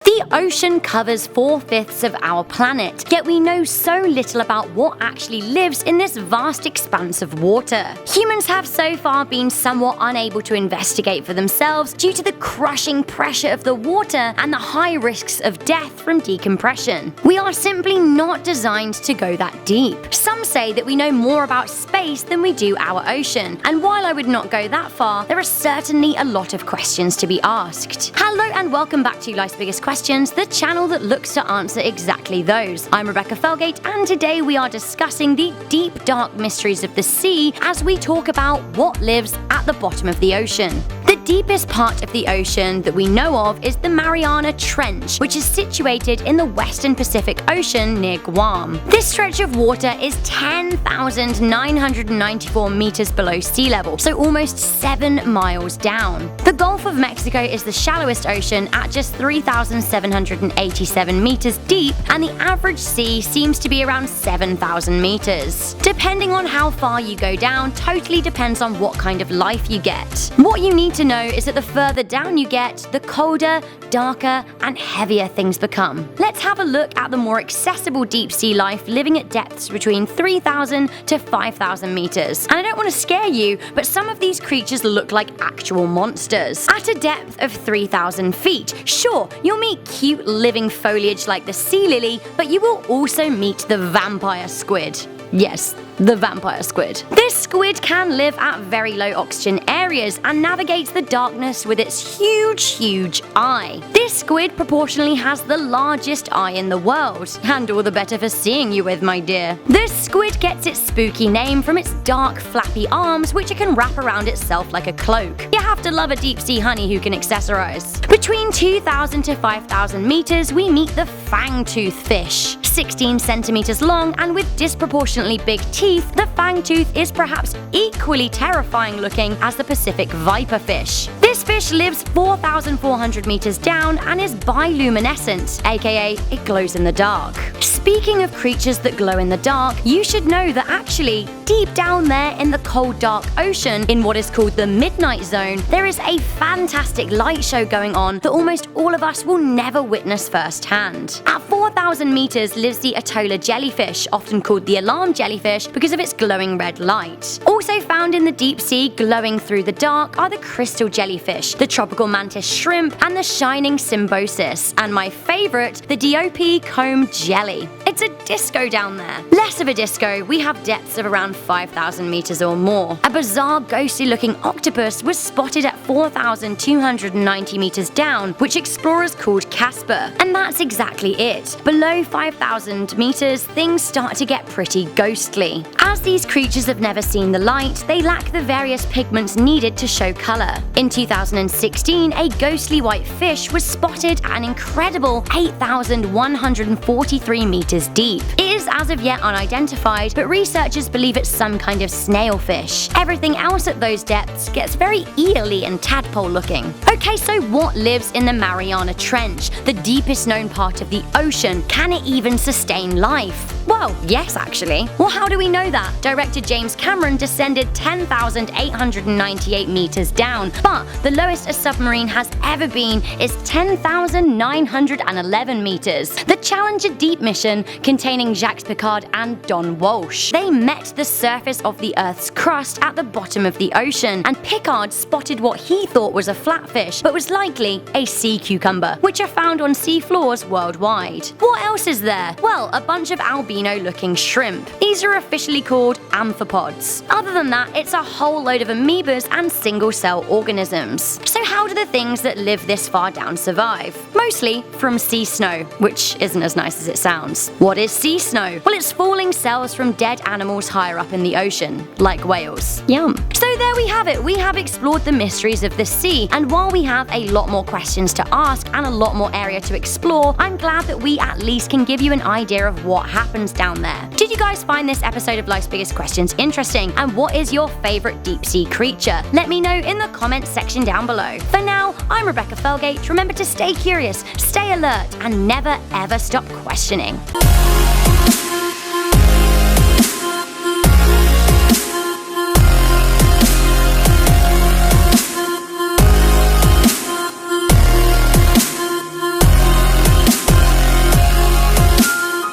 The ocean covers 4/5 of our planet, yet we know so little about what actually lives in this vast expanse of water. Humans have so far been somewhat unable to investigate for themselves due to the crushing pressure of the water and the high risks of death from decompression. We are simply not designed to go that deep. Some say that we know more about space than we do our ocean, and while I would not go that far, there are certainly a lot of questions to be asked. Hello and welcome back to Life's Biggest Questions, the channel that looks to answer exactly those. I'm Rebecca Felgate, and today we are discussing the deep, dark mysteries of the sea as we talk about what lives at the bottom of the ocean. The deepest part of the ocean that we know of is the Mariana Trench, which is situated in the western Pacific Ocean near Guam. This stretch of water is 10,994 meters below sea level, so almost 7 miles down. The Gulf of Mexico is the shallowest ocean at just 3,787 meters deep, and the average sea seems to be around 7,000 meters. Depending on how far you go down, totally depends on what kind of life you get. What you need to know is that the further down you get, the colder, darker, and heavier things become. Let's have a look at the more accessible deep sea life living at depths between 3,000 to 5,000 meters. And I don't want to scare you, but some of these creatures look like actual monsters. At a depth of 3,000 feet, sure, you'll meet cute living foliage like the sea lily, but you will also meet the vampire squid. Yes, the vampire squid. This squid can live at very low oxygen areas and navigates the darkness with its huge eye. This squid proportionally has the largest eye in the world, and all the better for seeing you with, my dear. This squid gets its spooky name from its dark, flappy arms, which it can wrap around itself like a cloak. You have to love a deep sea honey who can accessorize. Between 2,000 to 5,000 meters, we meet the fangtooth fish. 16 centimeters long and with disproportionately big teeth, the fangtooth is perhaps equally terrifying looking as the Pacific viper fish. This fish lives 4,400 meters down and is bioluminescent, aka it glows in the dark. Speaking of creatures that glow in the dark, you should know that actually, deep down there in the cold dark ocean, in what is called the midnight zone, there is a fantastic light show going on that almost all of us will never witness firsthand. At 4,000 meters lives the Atolla jellyfish, often called the alarm jellyfish because of its glowing red light. Also found in the deep sea, glowing through the dark, are the crystal jellyfish, the tropical mantis shrimp, and the shining symbiosis, and my favorite, the Deiopea comb jelly. It's a disco down there. Less of a disco, we have depths of around 5,000 meters or more. A bizarre ghostly looking octopus was spotted at 4,290 meters down, which explorers called Casper. And that's exactly it. Below 5,000 meters, things start to get pretty ghostly. As these creatures have never seen the light, they lack the various pigments needed to show color. In 2016, a ghostly white fish was spotted at an incredible 8,143 meters deep. It is as of yet unidentified, but researchers believe it's some kind of snailfish. Everything else at those depths gets very eely and tadpole looking. Okay, so what lives in the Mariana Trench, the deepest known part of the ocean? Can it even sustain life? Well, yes actually. Well, how do we know that? Director James Cameron descended 10,898 meters down, but the lowest a submarine has ever been is 10,911 meters. The Challenger Deep mission, containing Jacques Piccard and Don Walsh. They met the surface of the Earth's crust at the bottom of the ocean, and Piccard spotted what he thought was a flatfish, but was likely a sea cucumber, which are found on sea floors worldwide. What else is there? Well, a bunch of albino-looking shrimp. These are officially called amphipods. Other than that, it's a whole load of amoebas and single-cell organisms. So how do the things that live this far down survive? Mostly from sea snow, which isn't as nice as it sounds. What is sea snow? Well, it's falling cells from dead animals higher up in the ocean, like whales. Yum. So there we have it. We have explored the mysteries of the sea, and while we have a lot more questions to ask and a lot more area to explore, I'm glad that we at least can give you an idea of what happens down there. Did you guys find this episode of Life's Biggest Questions interesting? And what is your favorite deep sea creature? Let me know in the comments section down below. For now, I'm Rebecca Felgate. Remember to stay curious, stay alert, and never ever stop questioning.